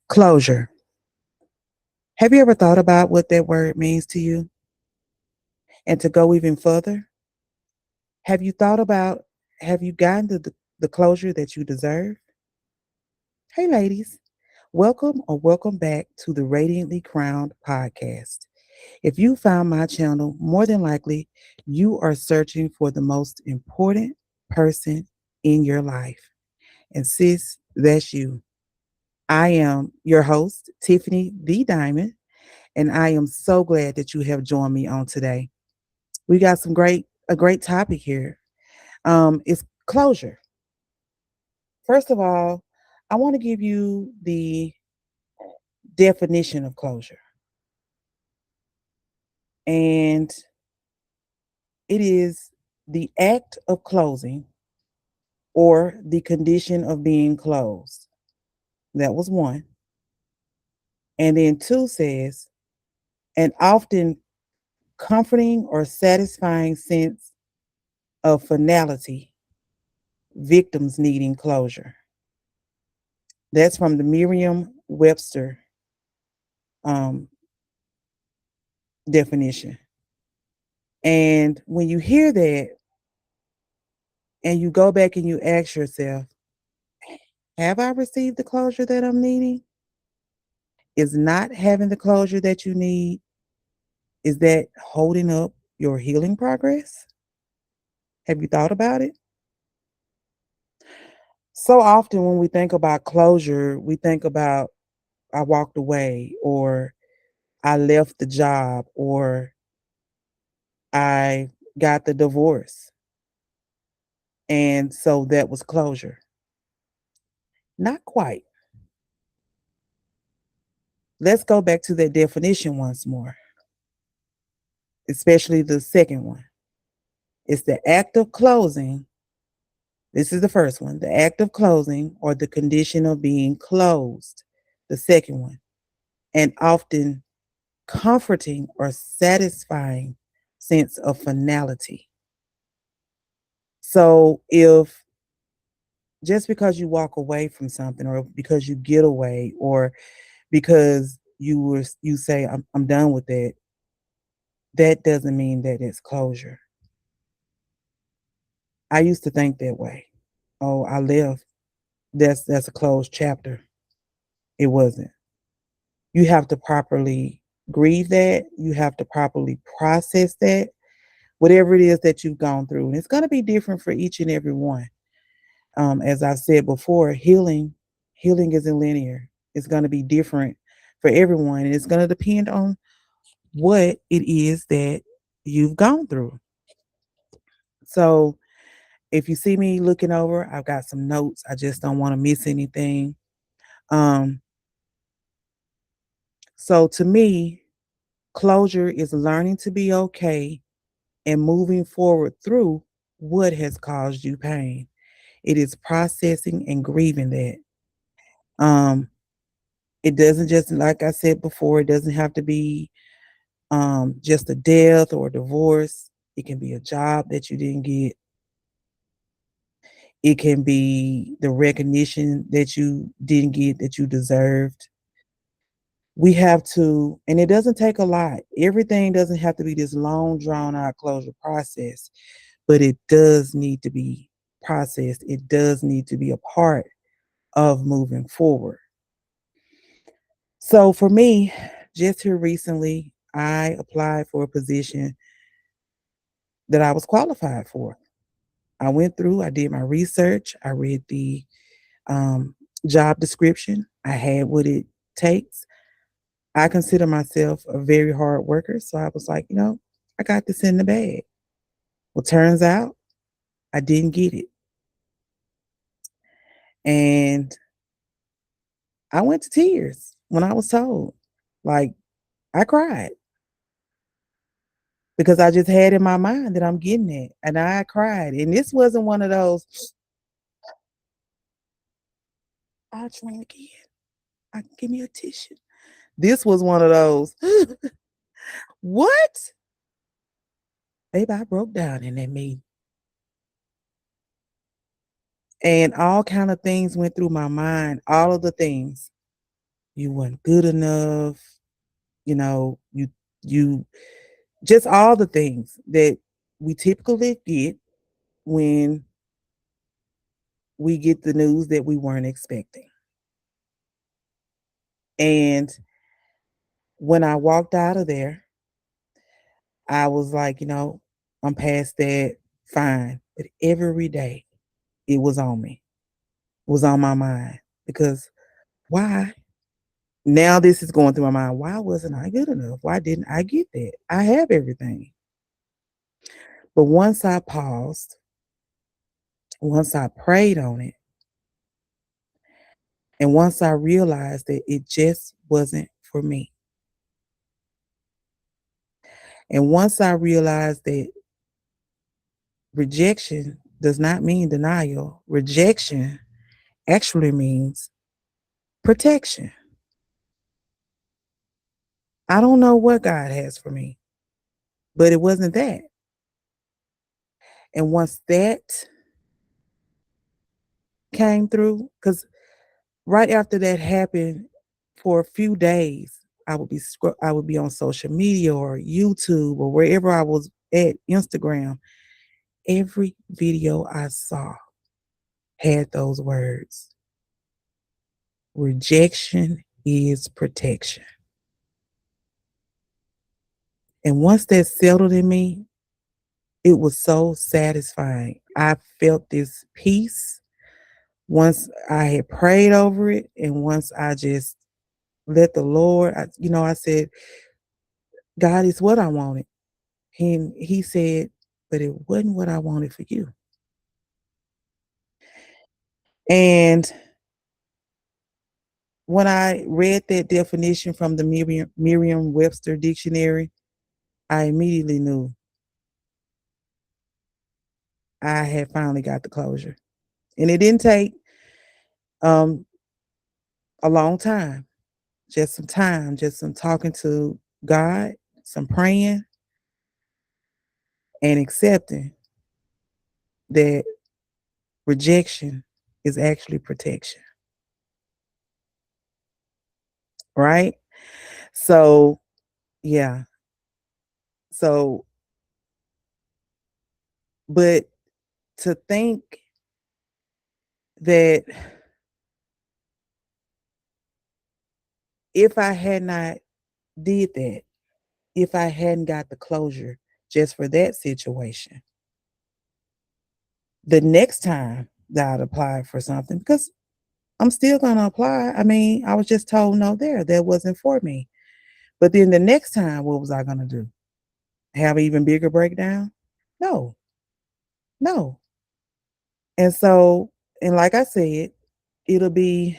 Closure. Have you ever thought about what that word means to you? And to go even further, have you thought about, have you gotten the closure that you deserve? Hey, ladies, welcome or welcome back to the Radiantly Crowned podcast. If you found my channel, more than likely you are searching for the most important person in your life. And sis, that's you. I am your host, Tiffany the Diamond, and I am so glad that you have joined me on today. We got a great topic here. It's closure. First of all, I want to give you the definition of closure. And it is the act of closing or the condition of being closed. That was one. And then two says, an often comforting or satisfying sense of finality, victims needing closure. That's from the Merriam Webster um, definition. And when you hear that and you go back and you ask yourself, have I received the closure that I'm needing? Is not having the closure that you need, is that holding up your healing progress? Have you thought about it? So often when we think about closure, we think about I walked away or I left the job or I got the divorce. And so that was closure. Not quite. Let's go back to that definition once more, especially the second one. It's the act of closing. This is the first one, the act of closing or the condition of being closed. The second one, and often comforting or satisfying sense of finality. So if just because you walk away from something or because you get away or because you say I'm done with that, that doesn't mean that it's closure. I used to think that way. Oh, I left. That's a closed chapter. It wasn't. You have to properly grieve that. You have to properly process that, whatever it is that you've gone through. And it's going to be different for each and every one. As I've said before, healing isn't linear. It's going to be different for everyone. And it's going to depend on what it is that you've gone through. So if you see me looking over, I've got some notes. I just don't want to miss anything. Um, so to me, closure is learning to be okay and moving forward through what has caused you pain. It is processing and grieving that. Um, it doesn't just, like I said before, it doesn't have to be just a death or a divorce. It can be a job that you didn't get. It can be the recognition that you didn't get that you deserved. We have to, and it doesn't take a lot. Everything doesn't have to be this long, drawn out closure process, but it does need to be processed. It does need to be a part of moving forward. So for me, just here recently, I applied for a position that I was qualified for. I went through, I did my research, I read the um, job description, I had what it takes. I consider myself a very hard worker. So I was like, I got this in the bag. Well, turns out I didn't get it. And I went to tears when I was told. Like, I cried because I just had in my mind that I'm getting it. And I cried. And this wasn't one of those, I'll try again. Give me a tissue. This was one of those, what? Baby, I broke down in that meeting. And all kind of things went through my mind, all of the things. You weren't good enough. You just all the things that we typically get when we get the news that we weren't expecting. And when I walked out of there, I was like, I'm past that, fine. But every day it was on me, was on my mind. Because why? Now this is going through my mind. Why wasn't I good enough? Why didn't I get that? I have everything. But once I paused, once I prayed on it, and once I realized that it just wasn't for me, and once I realized that rejection does not mean denial, rejection actually means protection. I don't know what God has for me, but it wasn't that. And once that came through, because right after that happened, for a few days, I would be on social media or YouTube or wherever I was at, Instagram. Every video I saw had those words. Rejection is protection. And once that settled in me, it was so satisfying. I felt this peace once I had prayed over it, and once I just let the Lord, I said, God is what I wanted. He said, but it wasn't what I wanted for you. And when I read that definition from the Merriam-Webster dictionary, I immediately knew I had finally got the closure. And it didn't take um, a long time, just some talking to God, some praying, and accepting that rejection is actually protection, right? So, yeah. So, but to think that if I had not did that, if I hadn't got the closure just for that situation, the next time that I'd apply for something, because I'm still going to apply. I mean, I was just told no there, that wasn't for me. But then the next time, what was I going to do? Have an even bigger breakdown? No, no. And so, and like I said, it'll be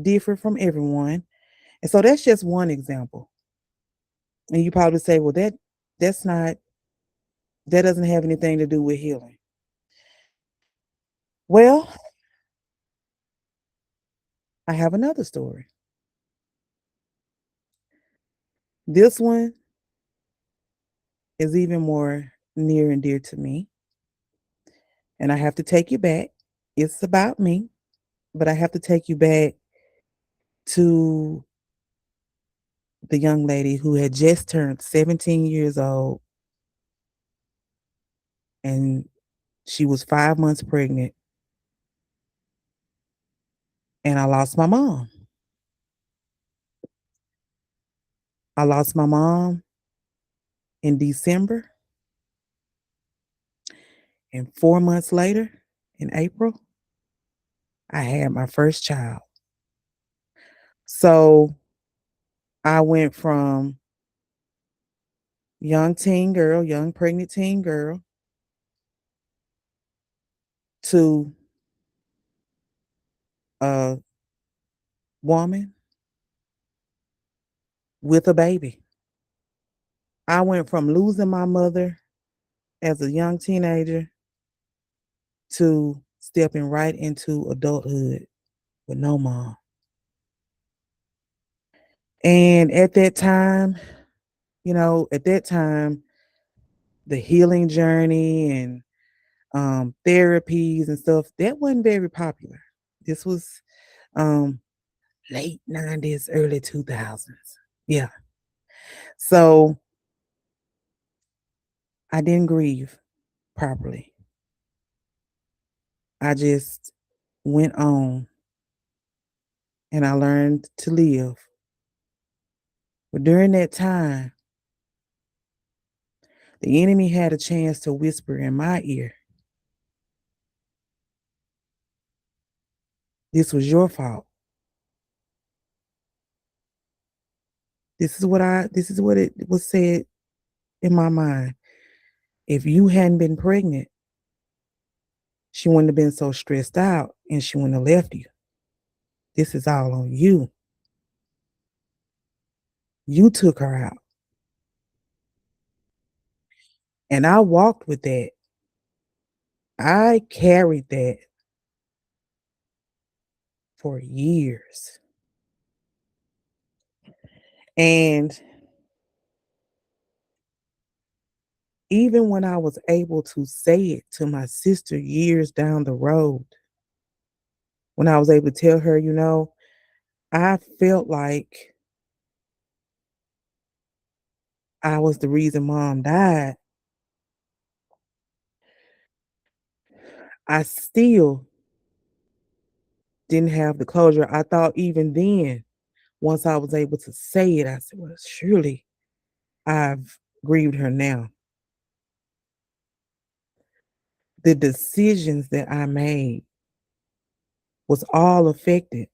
different from everyone. And so that's just one example. And you probably say, well, that's not that doesn't have anything to do with healing. Well, I have another story. This one is even more near and dear to me. And I have to take you back. It's about me, but I have to take you back to the young lady who had just turned 17 years old, and she was 5 months pregnant, and I lost my mom. I lost my mom in December, and 4 months later, in April, I had my first child. So I went from young pregnant teen girl, to a woman with a baby. I went from losing my mother as a young teenager to stepping right into adulthood with no mom. And at that time, the healing journey and therapies and stuff, that wasn't very popular. This was um, late 90s, early 2000s. Yeah. So I didn't grieve properly. I just went on and I learned to live. But during that time, the enemy had a chance to whisper in my ear, this was your fault. This is what it was said in my mind. If you hadn't been pregnant, she wouldn't have been so stressed out and she wouldn't have left you. This is all on you. You took her out. And I walked with that. I carried that for years. And even when I was able to say it to my sister years down the road, when I was able to tell her, I felt like I was the reason mom died, I still didn't have the closure. I thought even then, once I was able to say it, I said, well, surely I've grieved her now. The decisions that I made was all affected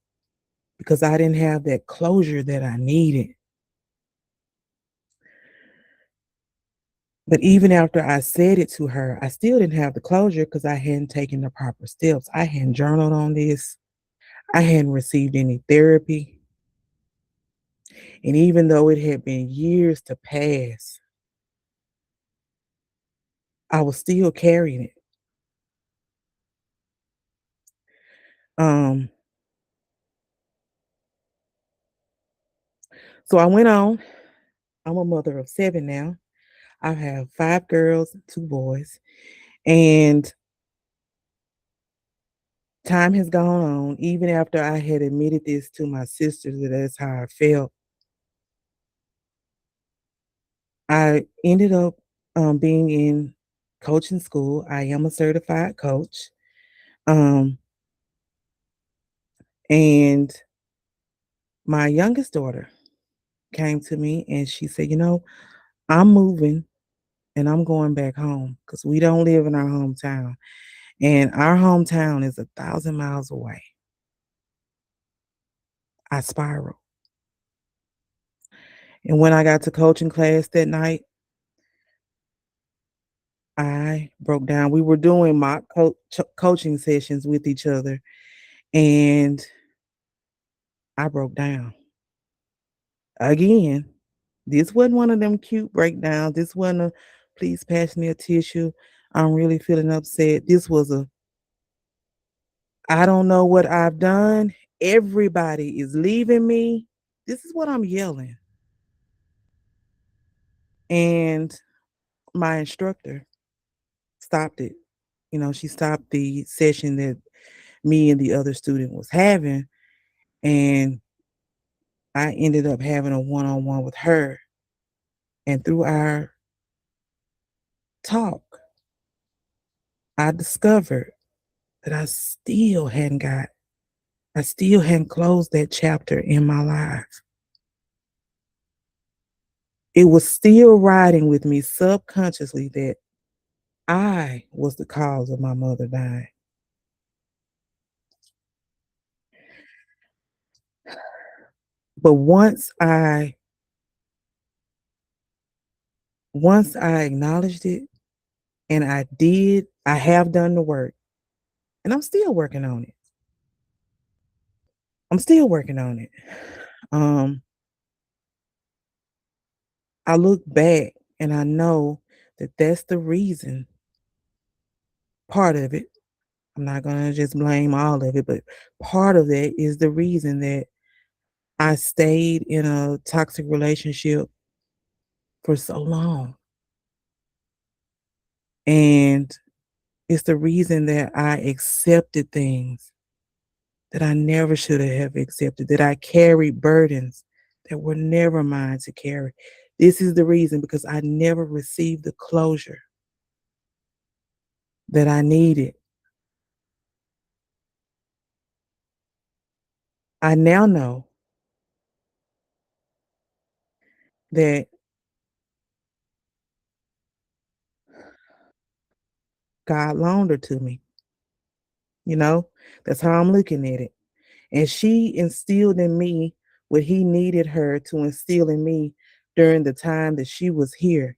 because I didn't have that closure that I needed. But even after I said it to her, I still didn't have the closure because I hadn't taken the proper steps. I hadn't journaled on this. I hadn't received any therapy. And even though it had been years to pass, I was still carrying it. Um, so I went on. I'm a mother of seven now. I have five girls, two boys, and time has gone on. Even after I had admitted this to my sisters that that's how I felt, I ended up being in coaching school. I am a certified coach. Um, and my youngest daughter came to me and she said, I'm moving and I'm going back home because we don't live in our hometown. And our hometown is 1,000 miles away. I spiraled. And when I got to coaching class that night, I broke down. We were doing mock coaching sessions with each other, and I broke down again. This wasn't one of them cute breakdowns. This wasn't a please pass me a tissue. I'm really feeling upset. This was a I don't know what I've done. Everybody is leaving me. This is what I'm yelling. And my instructor stopped it. She stopped the session that me and the other student was having. And I ended up having a one-on-one with her. And through our talk, I discovered that I still hadn't closed that chapter in my life. It was still riding with me subconsciously that I was the cause of my mother dying. But once I acknowledged it and I have done the work and I'm still working on it. I'm still working on it. Um, I look back and I know that that's the reason, part of it. I'm not going to just blame all of it, but part of that is the reason that I stayed in a toxic relationship for so long. And it's the reason that I accepted things that I never should have accepted, that I carried burdens that were never mine to carry. This is the reason because I never received the closure that I needed. I now know that God loaned her to me, you know? That's how I'm looking at it. And she instilled in me what he needed her to instill in me during the time that she was here.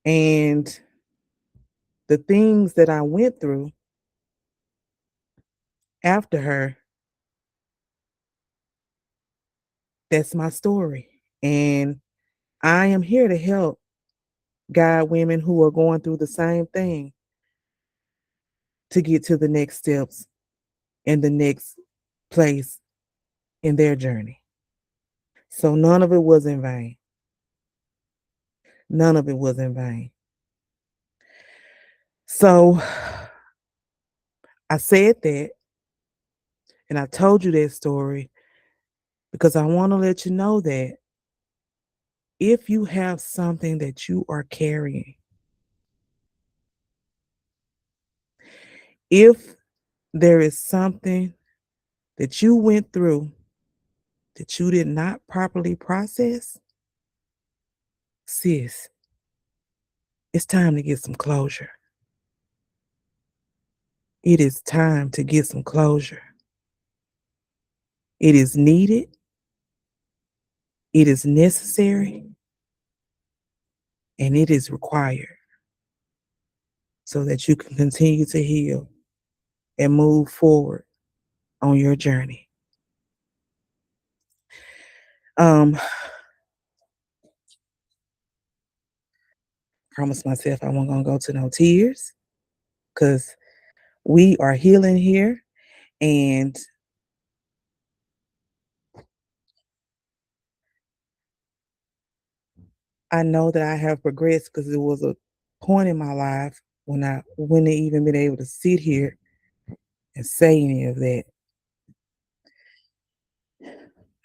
And the things that I went through after her, that's my story. And I am here to help guide women who are going through the same thing to get to the next steps and the next place in their journey. So none of it was in vain. None of it was in vain. So I said that and I told you that story because I want to let you know that if you have something that you are carrying, if there is something that you went through that you did not properly process, sis, it's time to get some closure. It is time to get some closure. It is needed, it is necessary, and it is required so that you can continue to heal and move forward on your journey. Um, promised myself I wasn't gonna go to no tears because we are healing here, and I know that I have progressed because it was a point in my life when I wouldn't have even been able to sit here and say any of that.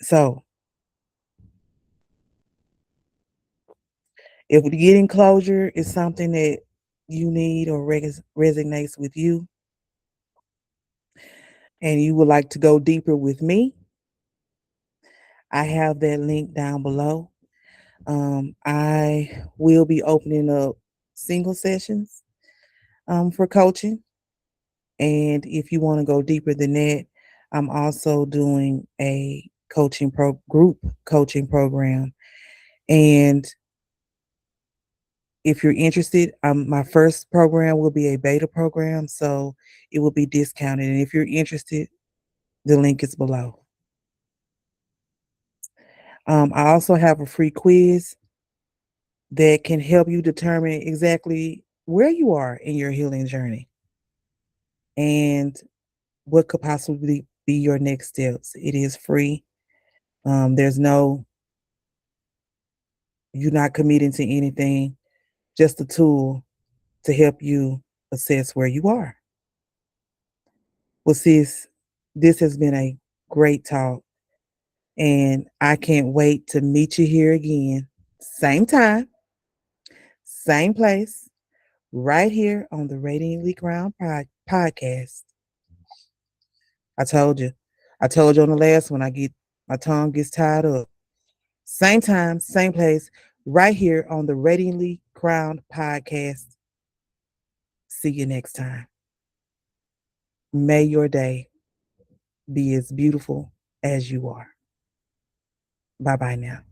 So if getting closure is something that you need or resonates with you, and you would like to go deeper with me, I have that link down below. I will be opening up single sessions for coaching. And if you want to go deeper than that, I'm also doing a group coaching program. And if you're interested, my first program will be a beta program, so it will be discounted. And if you're interested, the link is below. I also have a free quiz that can help you determine exactly where you are in your healing journey and what could possibly be your next steps. It is free. There's no, you're not committing to anything, just a tool to help you assess where you are. Well, sis, this has been a great talk, and I can't wait to meet you here again. Same time, same place, right here on the Radiantly Crown podcast. I told you. I told you on the last one, my tongue gets tied up. Same time, same place, right here on the Radiantly Crowned podcast. See you next time. May your day be as beautiful as you are. Bye bye now.